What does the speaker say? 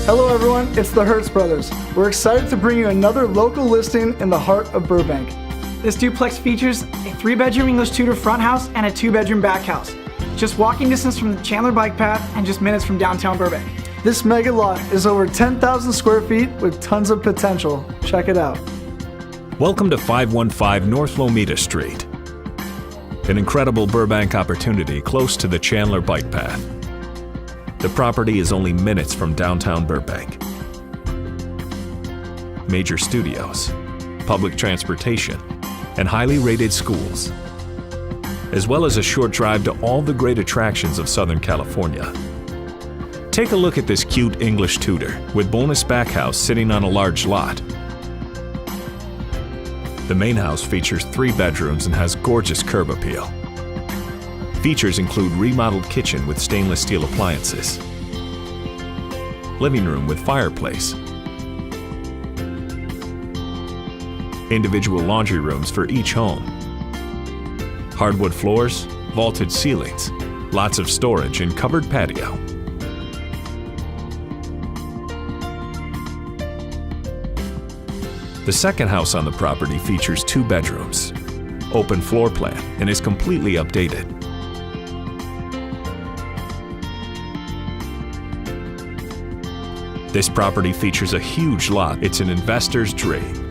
Hello everyone, it's the Hertz Brothers. We're excited to bring you another local listing in the heart of Burbank. This duplex features a 3-bedroom English Tudor front house and a 2-bedroom back house. Just walking distance from the Chandler bike path and just minutes from downtown Burbank. This mega lot is over 10,000 square feet with tons of potential. Check it out. Welcome to 515 North Lomita Street. An incredible Burbank opportunity close to the Chandler bike path. The property is only minutes from downtown Burbank. Major studios, public transportation, and highly rated schools, as well as a short drive to all the great attractions of Southern California. Take a look at this cute English Tudor with bonus back house sitting on a large lot. The main house features 3 bedrooms and has gorgeous curb appeal. Features include remodeled kitchen with stainless steel appliances, living room with fireplace, individual laundry rooms for each home, hardwood floors, vaulted ceilings, lots of storage and covered patio. The second house on the property features 2 bedrooms, open floor plan, and is completely updated. This property features a huge lot. It's an investor's dream.